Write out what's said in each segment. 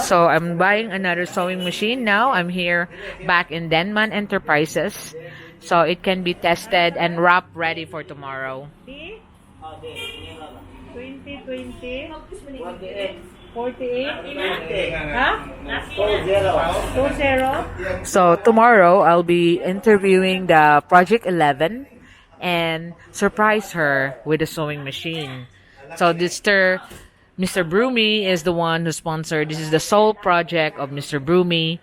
So I'm buying another sewing machine now. I'm here back in Denman Enterprises. So it can be tested and wrapped ready for tomorrow. 2020 48 huh? 20. So tomorrow I'll be interviewing the Project 11 and surprise her with a sewing machine. So Mr. Broomy is the one who sponsored. This is the sole project of Mr. Broomy,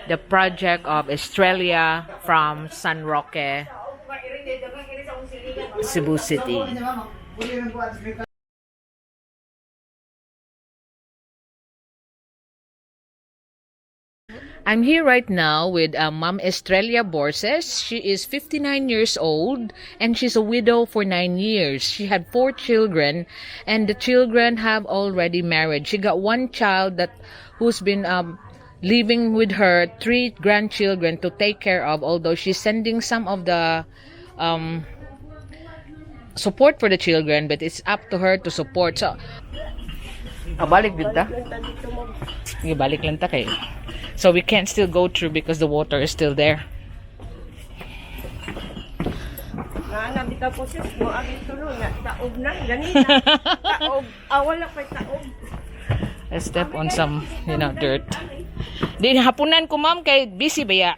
the project of Australia from San Roque, Cebu City. I'm here right now with Ma'am Estrella Borses. She is 59 years old and she's a widow for 9 years. She had 4 children and the children have already married. She got one child who's been living with her, 3 grandchildren to take care of, although she's sending some of the support for the children, but it's up to her to support. So, balik din ta? Balik lang ta kayo. So we can't still go through because the water is still there. I step on some, dirt. Di hapunan ko ma'am kay busy ba ya?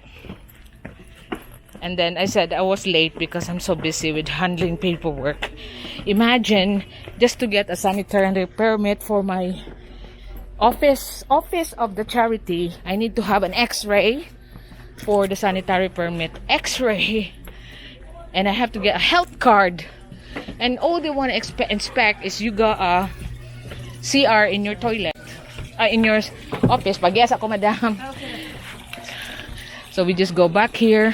And then I said I was late because I'm so busy with handling paperwork. Imagine just to get a sanitary permit for my office of the charity, I need to have an x-ray for the sanitary permit, x-ray, and I have to get a health card, and all they want to inspect is you got a CR in your toilet, in your office. Pag-yes ako madam. So we just go back here.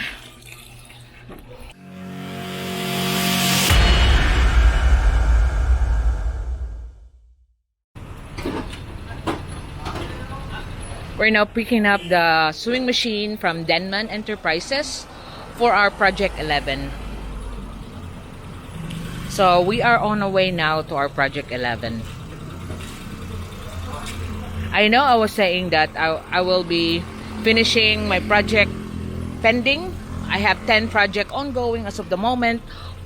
We're now picking up the sewing machine from Denman Enterprises for our Project 11. So we are on our way now to our Project 11. I know I was saying that I will be finishing my project pending. I have 10 projects ongoing as of the moment,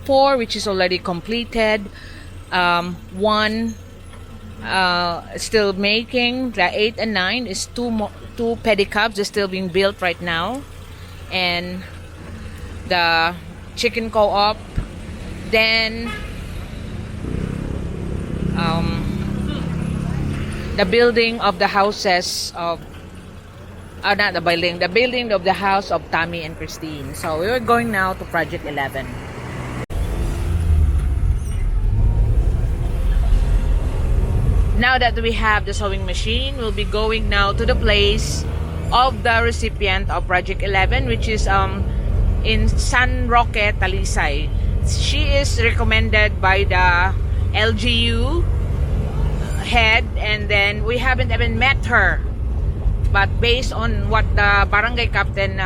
4 which is already completed, 1 still making. The 8 and 9 is two pedicabs are still being built right now, and the chicken co-op, then the building of the houses of not the building of the house of Tammy and Christine. So we're going now to Project 11. Now that we have the sewing machine, we'll be going now to the place of the recipient of Project 11, which is in San Roque, Talisay. She is recommended by the LGU head, and then we haven't even met her. But based on what the barangay captain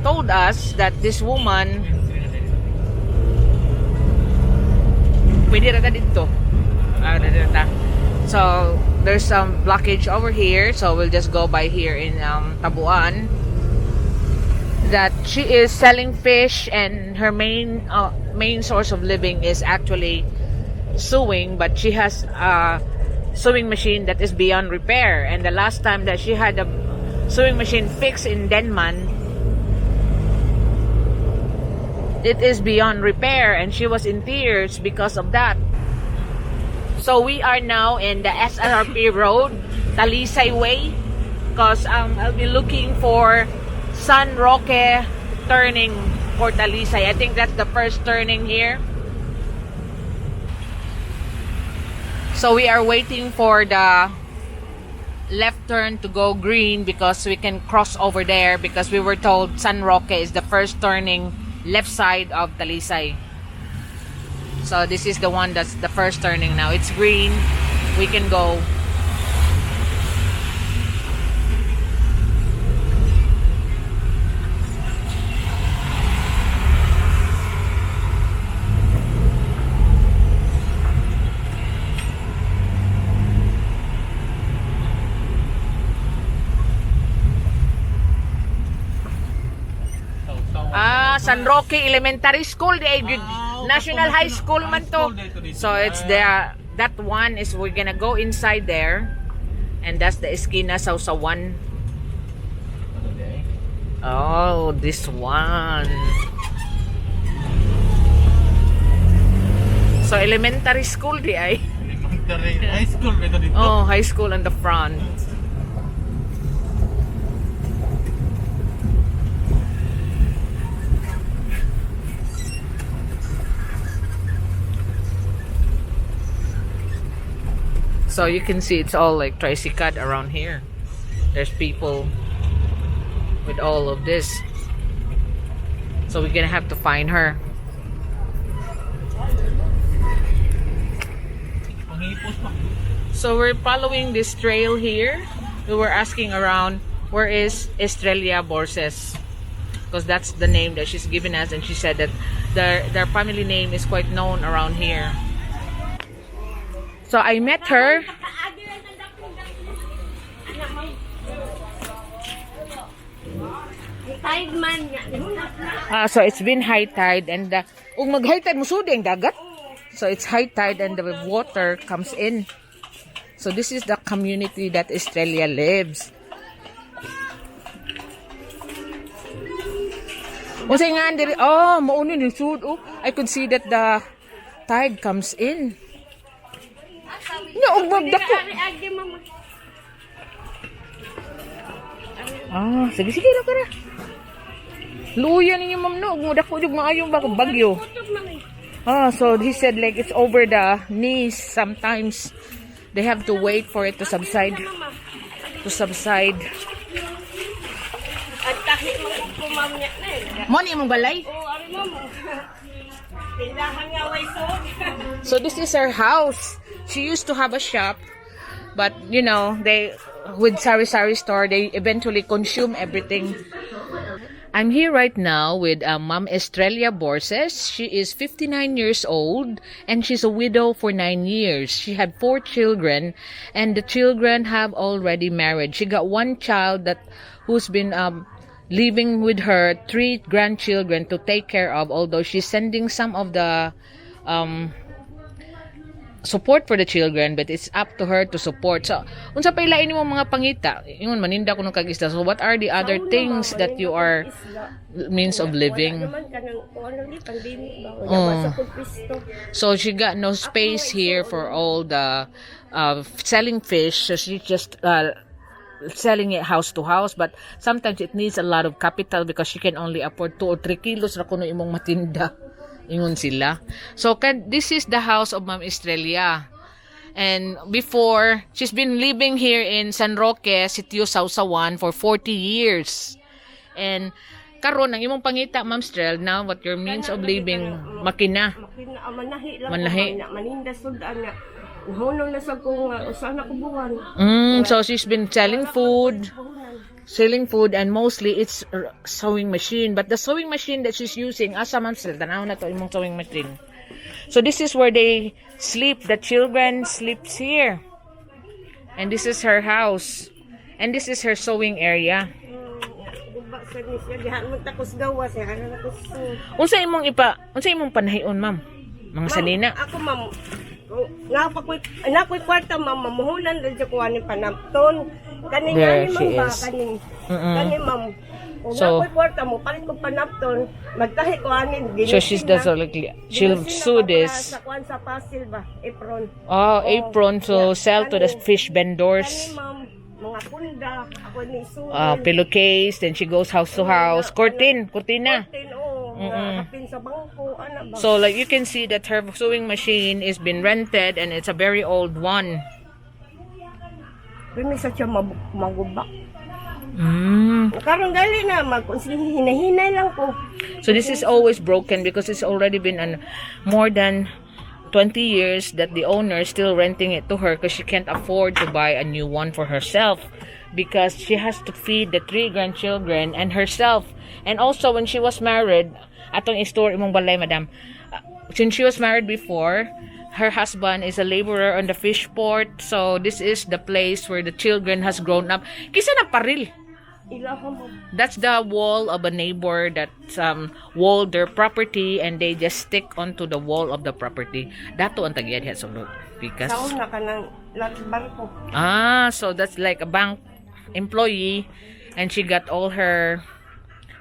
told us, that this woman, pwede rata dito. So there's some blockage over here, so we'll just go by here in Tabuan. That she is selling fish, and her main source of living is actually sewing, but she has a sewing machine that is beyond repair. And the last time that she had a sewing machine fixed in Denman, it is beyond repair, and she was in tears because of that. So we are now in the SRP Road, Talisay Way, because I'll be looking for San Roque turning for Talisay. I think that's the first turning here. So we are waiting for the left turn to go green because we can cross over there, because we were told San Roque is the first turning left side of Talisay. So this is the one that's the first turning now. It's green. We can go. San Roque Elementary School, the National High School man to. So it's there. That one is we're gonna go inside there, and that's the esquina Sausawan. Oh, this one. So elementary school di ay. Elementary high school dito. Oh, high school on the front. So you can see it's all like tricycad around here. There's people with all of this. So we're gonna have to find her. So we're following this trail here. We were asking around where is Estrella Borses, because that's the name that she's given us, and she said that their family name is quite known around here. So I met her. So it's been high tide, and mag high tide musuding dagat. So it's high tide and the water comes in. So this is the community that Estrella lives. Oh, mauni ni sud. Oh, I could see that the tide comes in. Ah, sige lang ka na. Luya ninyo ma'am no, mudako jud maayong bagyo. Ah, so he said like it's over the knees. Sometimes they have to wait for it to subside. Money mong balay? So this is her house. She used to have a shop, but you know, they with sari-sari store, they eventually consume everything. I'm here right now with Mom Estrella Borses. She is 59 years old and she's a widow for 9 years. She had 4 children and the children have already married. She got 1 child who's been living with her, 3 grandchildren to take care of, although she's sending some of the support for the children, but it's up to her to support. So, unsa pa ilain mo mga pangita? Ingon maninda ko ng kag-isda. So, what are the other things that you are means of living? So, she got no space here for all the selling fish. So, she just selling it house to house, but sometimes it needs a lot of capital because she can only afford 2 or 3 kilos ra kuno imong matinda. Ingon sila. So, this is the house of Ma'am Estrella. And before, she's been living here in San Roque, Sitio Sausawan for 40 years. And karon ang imong pangita, Ma'am Estrella, now what your means of living, makina. Manahi. Maninda sudan na. Hunong na sa kung usan na kubuhan. So she's been selling food and mostly it's sewing machine, but the sewing machine that she's using asa man sila tanaw na to imong sewing machine. So this is where they sleep. The children sleeps here, and this is her house, and this is her sewing area. Unsa imong panahion, ma'am? Mga sanina. Ako, ma'am, nakoy kwarta, ma'am, mamuhunan din sa kuha ni Panapton. Kani There nga she ni ma'am ba? is. Kani, ma'am. Kung So- nakoy kwarta mo, palit ko Panapton, magtahi ko anin. So she's does like she'll sew this. Sa kuhan sa pasil ba? Apron. Oh, apron to sell to the fish Kani, vendors. ma'am, mga punda, ako ni suwin. Pillowcase, then she goes house to house. Cortina. Hapin sa bangko, ano ba? So like you can see that her sewing machine is been rented and it's a very old one. Kami sa siya magubak. Mm. Karon dali na, hinahinay lang ko. So this is always broken because it's already been more than 20 years that the owner is still renting it to her because she can't afford to buy a new one for herself because she has to feed the 3 grandchildren and herself. And also when she was married, atong i-store imong balay, madam. Since she was married before, her husband is a laborer on the fish port. So this is the place where the children has grown up. Kisa na paril. Ilaham mo. That's the wall of a neighbor that walled their property and they just stick onto the wall of the property. Dato ang tagyad sa sulod. Because Saon na ka ng barko. so that's like a bank employee and she got all her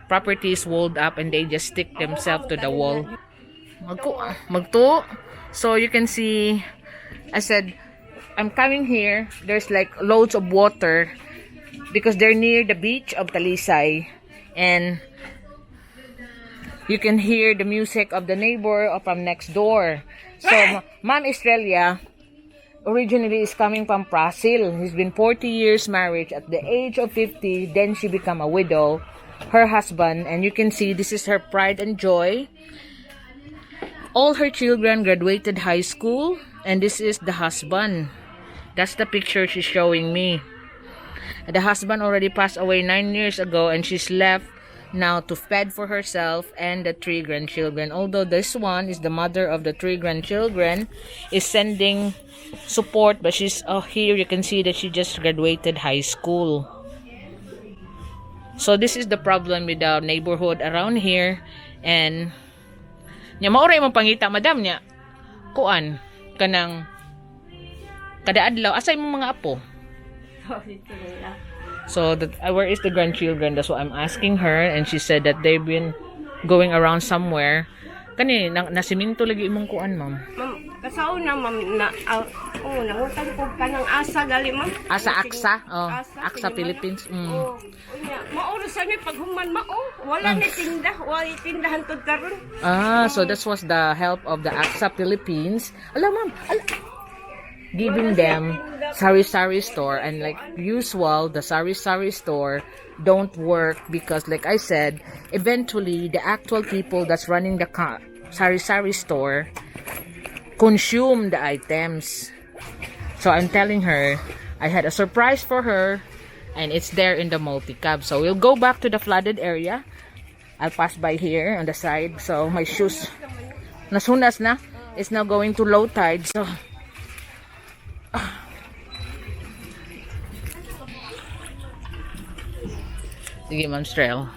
properties walled up and they just stick themselves to the wall. Magto. So you can see, I said, I'm coming here. There's like loads of water because they're near the beach of Talisay and you can hear the music of the neighbor from next door. So Ma'am Estrella originally is coming from Brazil. He's been 40 years married. At the age of 50, then she become a widow. Her husband, and you can see this is her pride and joy. All her children graduated high school, and this is the husband. That's the picture she's showing me. The husband already passed away 9 years ago, and she's left now to fend for herself and the 3 grandchildren. Although this one is the mother of the 3 grandchildren, is sending support, but she's here you can see that she just graduated high school. So this is the problem with the neighborhood around here. And nya maoray mong pangita madam nya kuan kanang kada adlaw asay mo mga apo. So that where is the grandchildren? That's what I'm asking her, and she said that they've been going around somewhere. Kani nasiminto lagi imong kuan ma'am. Ma'am, kasaon na ma'am na nangutang ko kanang asa gali ma'am. Aksa. Aksa sige, Philippines. Oh, unya, mauro sa mi paghuman mao. Wala ni tinda, wala tindahan tud karon. So this was the help of the Aksa Philippines. Alam ma'am, giving them sari-sari store, and like usual the sari-sari store don't work because like I said, eventually the actual people that's running the sari-sari store consume the items. So I'm telling her I had a surprise for her, and it's there in the multi-cab. So we'll go back to the flooded area. I'll pass by here on the side. So my shoes nasunas na. It's now going to low tide. So sige, Ma'am Strel.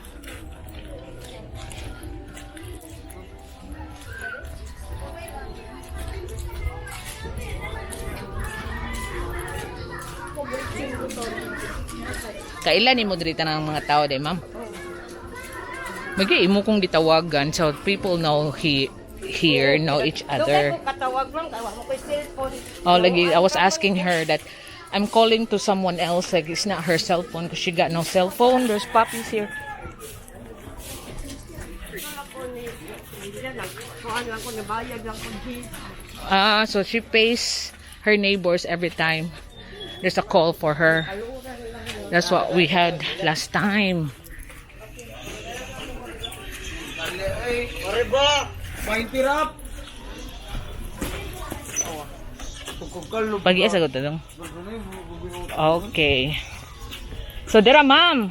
Kailan ni mo dirita ng mga tao day, ma'am? Imo kong gitawagan so people know here know each other. Katawag lang kay mo koy cellphone. Oh, lagi I was asking her that I'm calling to someone else, like it's not her cell phone because she got no cell phone. There's puppies here. So she pays her neighbors every time there's a call for her. That's what we had last time. Pagi sagot dong. Okay. So dira ma'am.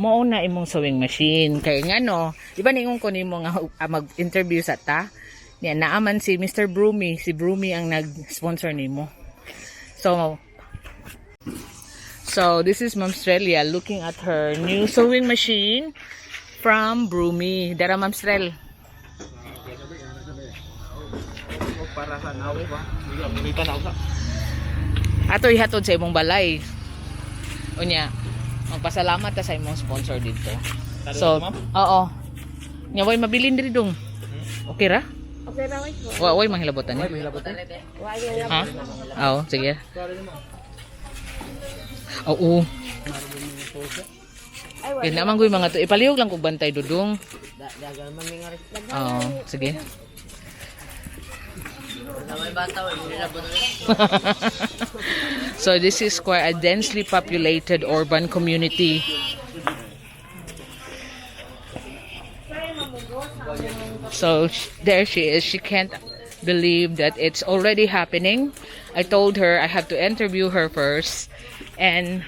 Mao na imong sewing machine kay ngano, di ba ningon ko nimo nga mag-interview sa ta? Niya naaman si Mr. Broomy, si Broomy ang nag-sponsor nimo. So this is Ma'am Strelia looking at her new sewing machine from Broomy. Dara Ma'am Strel. Para sa nawe ba? Hindi na usa. Ato ihatod sa imong balay. Unya, magpasalamat ta sa imong sponsor dito. So, oo. Nya way mabilin diri dong. Okay ra? Okay ra wait. Way manghilabotan ni. Ha? Oo, sige. Oo. Kaya naman ko yung mga to. Ipalihog lang kung bantay dudong. Oo, sige. So this is quite a densely populated urban community. So there she is. She can't believe that it's already happening. I told her I have to interview her first, and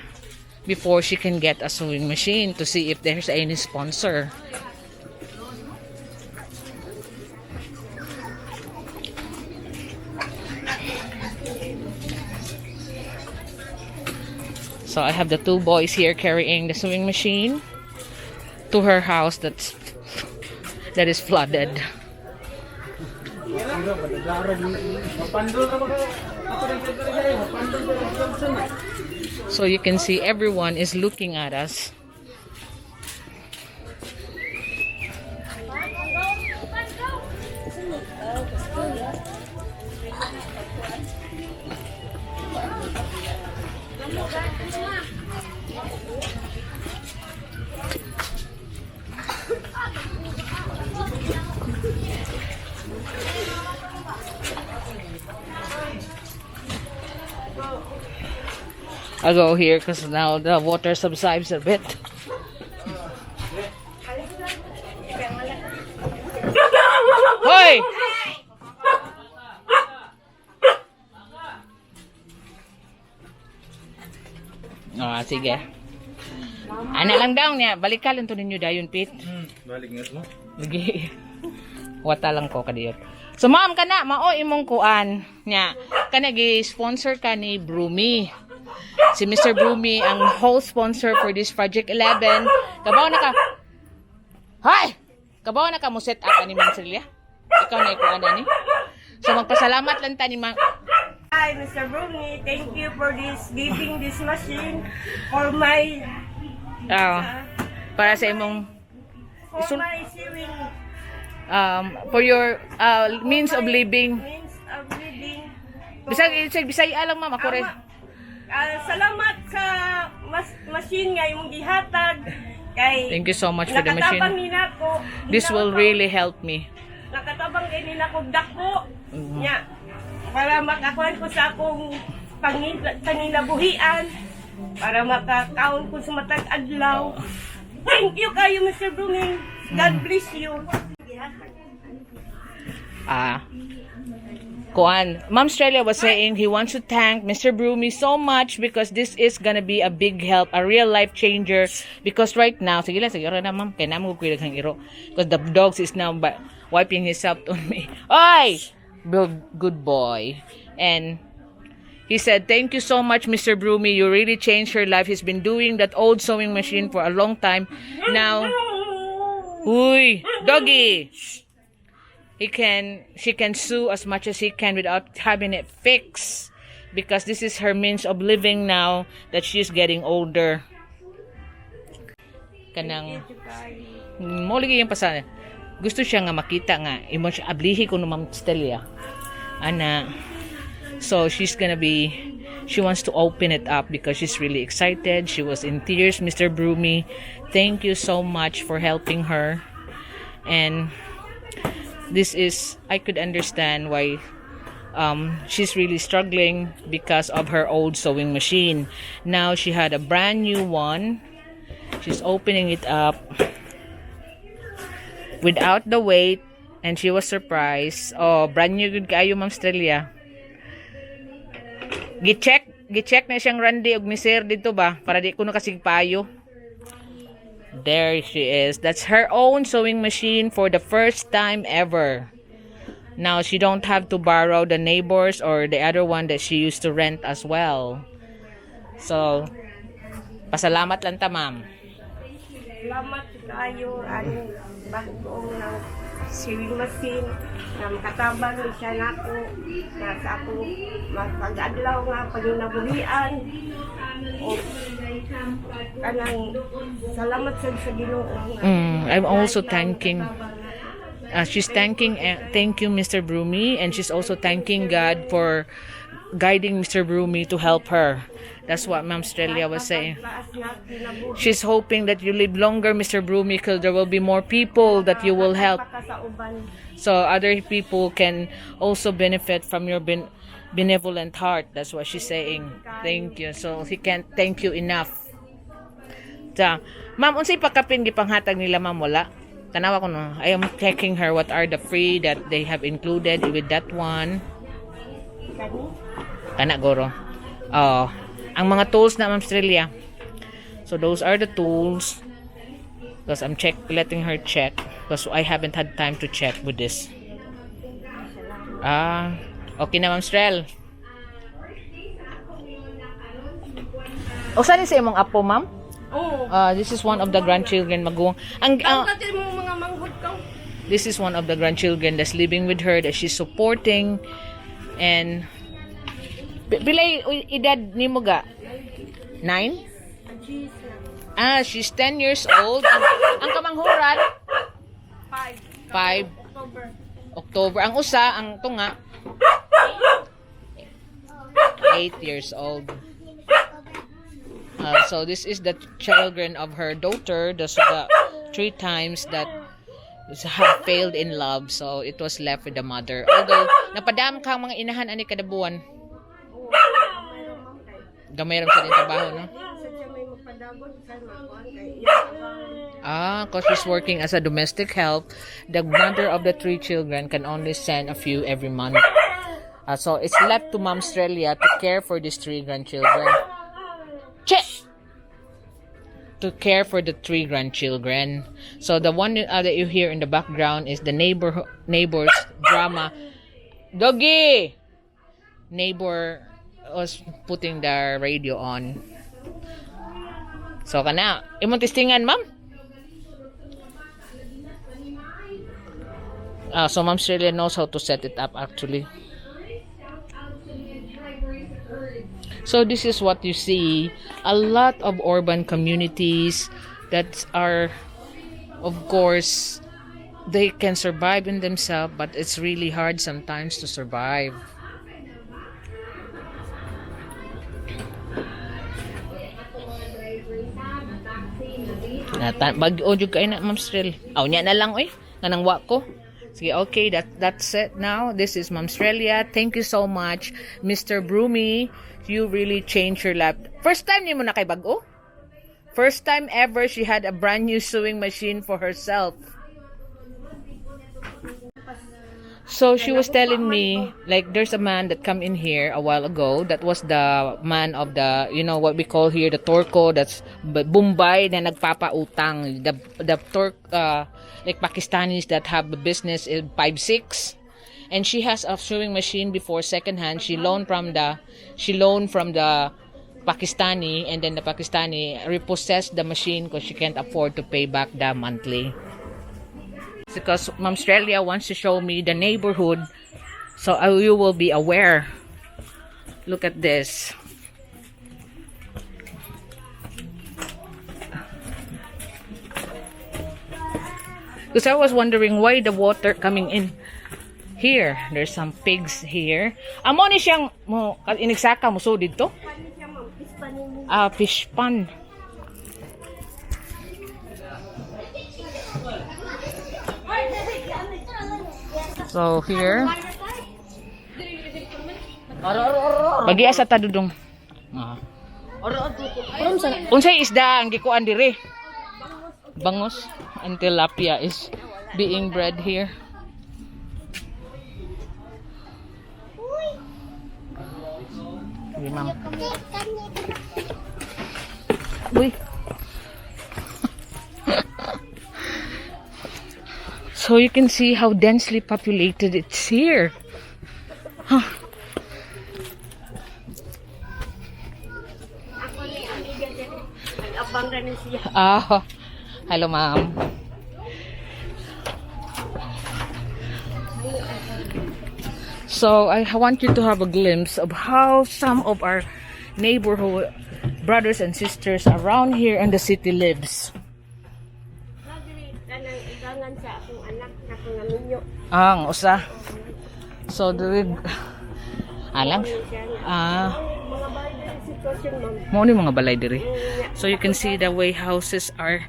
before she can get a sewing machine to see if there's any sponsor. So I have the two boys here carrying the sewing machine to her house that is flooded. So you can see everyone is looking at us. I'll go here because now the water subsides a bit. Hoy! Oh, sige. Ana lang daw niya. Balik ka lang to ninyo dayon, Pete. Balik nga mo. Lagi. Wata lang ko kadiyot. So, ma'am, kana, mao imong kuan niya. Kana, gi-sponsor ka ni Brumi. Si Mr. Brumi ang host sponsor for this Project 11. Kabaw na ka. Hay! Kabaw na ka mo set up ni Ma'am Celia. Ikaw na ikuan ani. So magpasalamat lang ta ni Ma'am. Hi, Mr. Bruni. Thank you for giving this machine for my Para sa imong sewing for your means of living. means of living. Bisaya lang ma'am ako rin. Salamat sa machine nga imong gihatag kay Thank you so much for the machine. nakatabang nina ko. This will really help me. Nakatabang kay nina ko dako. Nya para makakuan ko sa akong panginabuhian para makakaon ko sa matag adlaw. Thank you kayo Mr. Bruni. God bless you. Kuan, Ma'am Australia was saying he wants to thank Mr. Brumi so much because this is gonna be a big help, a real life changer. Because right now, sige lang na ma'am, kaya naman ko kuya iro. Because the dogs is now wiping himself on me. Oy! Good boy. And he said, thank you so much, Mr. Brumi. You really changed her life. He's been doing that old sewing machine for a long time. Now, uy, doggy! She can sew as much as he can without having it fixed because this is her means of living now that she's getting older. Kanang mo lagi yung pasana. Gusto siya nga makita nga imo siya ablihi ko no Ma'am Stelia. Ana. So she wants to open it up because she's really excited. She was in tears, Mr. Brumi. Thank you so much for helping her. And I could understand why she's really struggling because of her old sewing machine. Now she had a brand new one. She's opening it up without the weight and she was surprised. Oh, brand new good kayo Ma'am Strelia. Gi-check na siyang Randy og Miser dito ba para di ko na kasig payo. There she is. That's her own sewing machine for the first time ever. Now, she don't have to borrow the neighbors or the other one that she used to rent as well. So, pasalamat lang ta, ma'am. Salamat kayo ang bagong ng sewing machine na makatabang siya nako na sa ako magpag-adlaw nga paginabuhian o kanang salamat sa Ginoo. I'm also thanking thank you Mr. Brumi, and she's also thanking God for guiding Mr. Brumi to help her. That's what Ma'am Strelia was saying. She's hoping that you live longer, Mr. Brumi, because there will be more people that you will help. So other people can also benefit from your benevolent heart. That's what she's saying. Thank you. So he can't thank you enough. So, ma'am, unsay pakapin gipanghatag nila ma'am wala? Tanawa ko no. I am checking her what are the free that they have included with that one. Kana goro. Oh, ang mga tools na Ma'am Strelia. So those are the tools. Because I'm letting her check. Because I haven't had time to check with this. Okay na Ma'am Strel. O saan sa imong apo, ma'am? Oo. This is one of the grandchildren maguwang. Kasi mo mga manghod ka. This is one of the grandchildren that's living with her that she's supporting. And pilay edad nimo ga? 9? She's 10 years old. Ang kamanghuran? 5. October. Ang usa, ang tunga, 8 years old. So this is the children of her daughter. The 3 times that have failed in love. So it was left with the mother. Although, napadam kang mga inahan ani kada buwan. Gamay ram sa din trabaho, no? Because she's working as a domestic help. The mother of the 3 children can only send a few every month. So it's left to Mom Australia to care for these 3 grandchildren. To care for the 3 grandchildren. So the one that you hear in the background is the neighbors drama. Doggy! Neighbor was putting the radio on. So kana, imong testingan, ma'am? So Mom Australia knows how to set it up actually. So this is what you see. A lot of urban communities that are, of course, they can survive in themselves, but it's really hard sometimes to survive. Bag-o jud kay na, Ma'am Strel. Aw nya na lang oy, kanang wa ko. Sige, okay, that's it now. This is Ma'am Australia. Thank you so much, Mr. Broomy. You really changed your life. First time ni mo na kay bag-o? First time ever she had a brand new sewing machine for herself. So she was telling me, like, there's a man that come in here a while ago. That was the man of the, you know, what we call here the Turco. That's Bombay na nagpapautang. The like Pakistanis that have a business in 5-6. And she has a sewing machine before secondhand. She loaned from the Pakistani, and then the Pakistani repossessed the machine because she can't afford to pay back the monthly. Because Mom Australia wants to show me the neighborhood, so you will be aware. Look at this. Because I was wondering why the water coming in here. There's some pigs here. Amo ni siyang mo inigsaka mo so dito. Fish pan. So here. Bagi asa ta dudong. Unsay isda ang gikuan diri? Bangus and tilapia is being bred here. Ma'am. Uy. So you can see how densely populated it's here. Huh. Hello, ma'am. So I want you to have a glimpse of how some of our neighborhood brothers and sisters around here in the city lives. Ang usa. So alang mo ni mga balay diri. So you can see the way houses are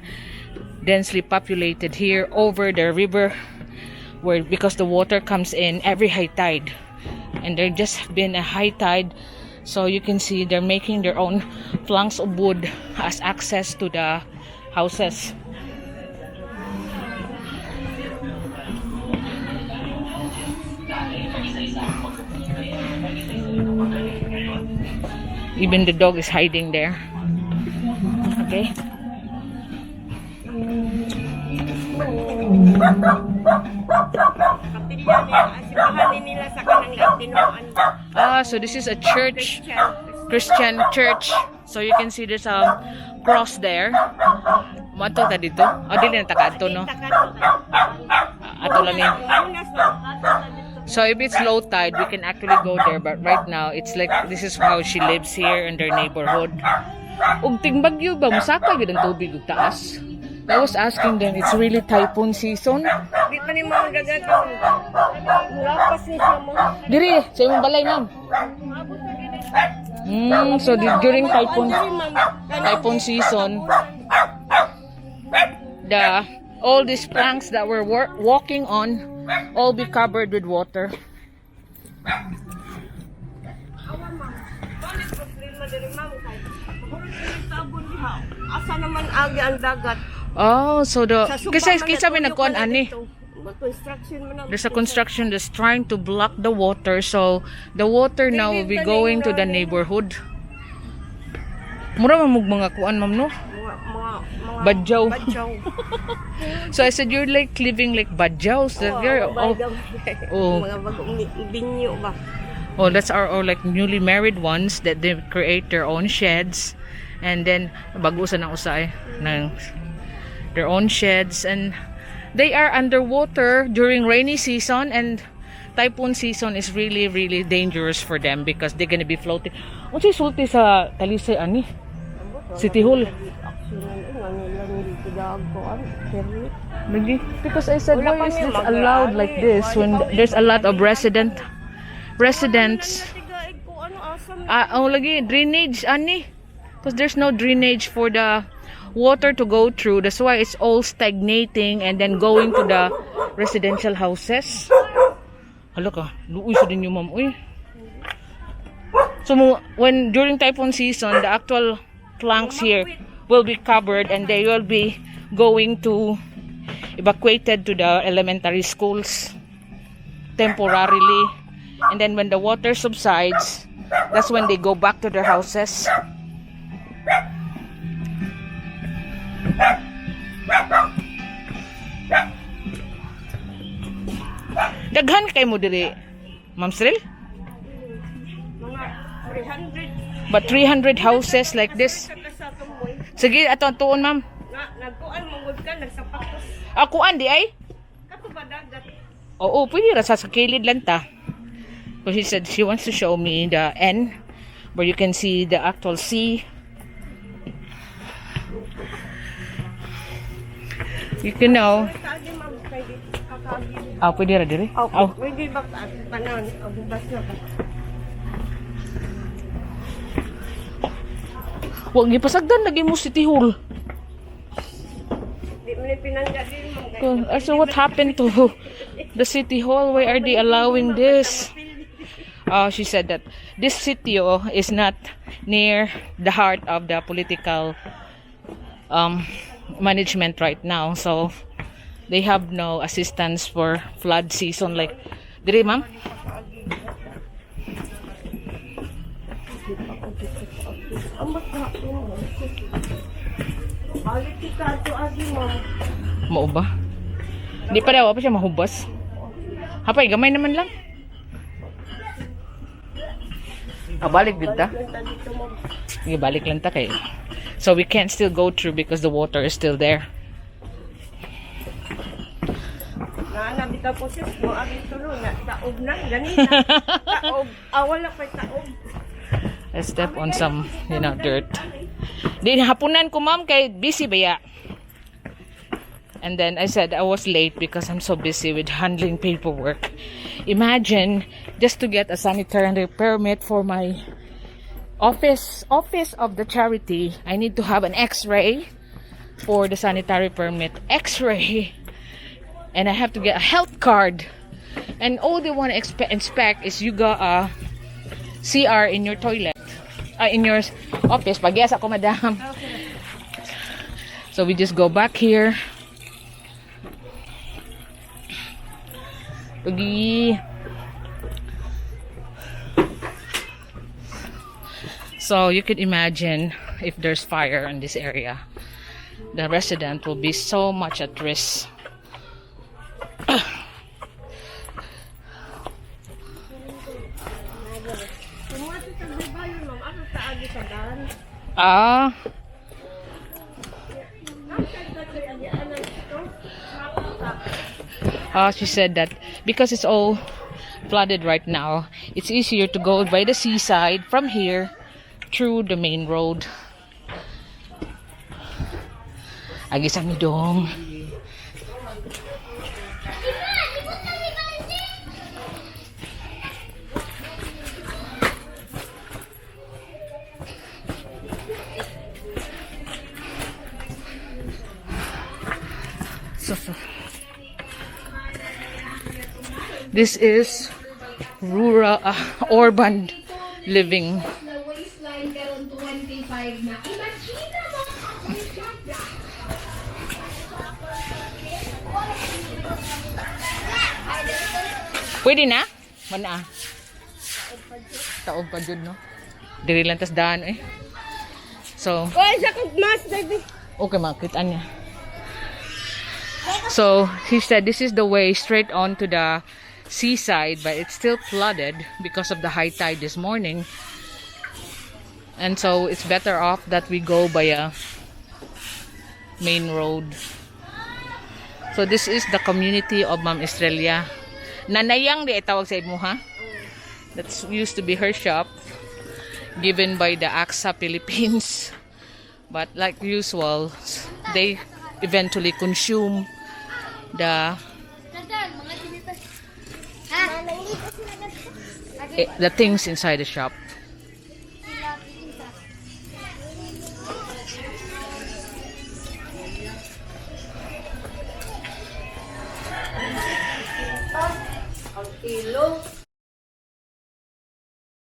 densely populated here over the river, where because the water comes in every high tide, and there just been a high tide, so you can see they're making their own planks of wood as access to the houses. Even the dog is hiding there. Okay. So this is a church. Christian church. So you can see there's a cross there. Mato ta dito. O dili na taka no. Ato lang ni. So if it's low tide, we can actually go there. But right now, it's like this is how she lives here in their neighborhood. Ug ting bagyo ba musaka gyud ang tubig ug taas. I was asking them, it's really typhoon season. Di pa ni mga dagat. Lapas ni siya mo. Diri, sa imong balay ma'am. So during typhoon season, all these planks that we're walking on all be covered with water. Asa naman agi ang dagat. Oh, so kasi may nagkuan ani. There's a construction that's trying to block the water, so the water now will be going to the neighborhood. Mura mamug mga kuan ma'am no? Badjaw. So I said, you're like living like badjaws. Binyo ba? Oh, that's our like newly married ones that they create their own sheds, and then bagusan ng usay ng their own sheds, and they are underwater during rainy season, and typhoon season is really dangerous for them because they're gonna be floating. Ano siya sulti sa Talisay ani? City Hall. Because I said, why is this allowed like this when there's a lot of residents? Lagi drainage ani, because there's no drainage for the water to go through. That's why it's all stagnating and then going to the residential houses. Hala ka, luoy sa din yung ma'am. Uy. So when during typhoon season, the actual planks here will be covered and they will be going to evacuated to the elementary schools temporarily, and then when the water subsides, that's when they go back to their houses. Daghan kay mo diri, Ma'am Sril? Mga 300. But 300 houses like this. Sige, ato tuon ma'am. Nagkuan mongod ka nagsapatos. Kuan di ay? Kato ba dagat? Oo, pwede ra sa kilid lang ta. So she said she wants to show me the end where you can see the actual sea. You can know. Pwede ra diri? Pwede ba panon bubas na ba? Wag gipasagdan lagi mo City Hall. Di man pinangga din mo. So what happened to the City Hall? Why are they allowing this? She said that this sitio is not near the heart of the political management right now, so they have no assistance for flood season like diri ma'am. Mao ba? Di pa daw pa siya mahubas. Hapay gamay naman lang. Balik din ta. Balik lang ta kay. So we can't still go through because the water is still there. Bitaw po sis mo abi tulo na taob na ganina. Taob. Wala pa taob. I step on some, dirt. Di hapunan ko ma'am kay busy baya. And then I said I was late because I'm so busy with handling paperwork. Imagine just to get a sanitary permit for my office of the charity. I need to have an X-ray for the sanitary permit. X-ray. And I have to get a health card. And all they want to inspect is you got a CR in your toilet. In your office. Pag-yes ako, madam. So we just go back here. Pagi. So you could imagine if there's fire in this area, the resident will be so much at risk. taagi sa dan. Ah, she said that because it's all flooded right now, it's easier to go by the seaside from here through the main road. Agisang idong. So, this is rural, urban living. Na waistline karon 25 na. Imagine mo. Pwede na? Mana? Taog pa dyan, no? Diri lang tas daan, eh. So, Oy, sa kagmas, baby. okay, makita niya. So, he said this is the way straight on to the seaside, but it's still flooded because of the high tide this morning. And so, it's better off that we go by a main road. So, this is the community of Ma'am Estrella. Nanayang di tawag sa imo, ha? That used to be her shop, given by the AXA Philippines. But like usual, they eventually consume the things inside the shop. Ilong.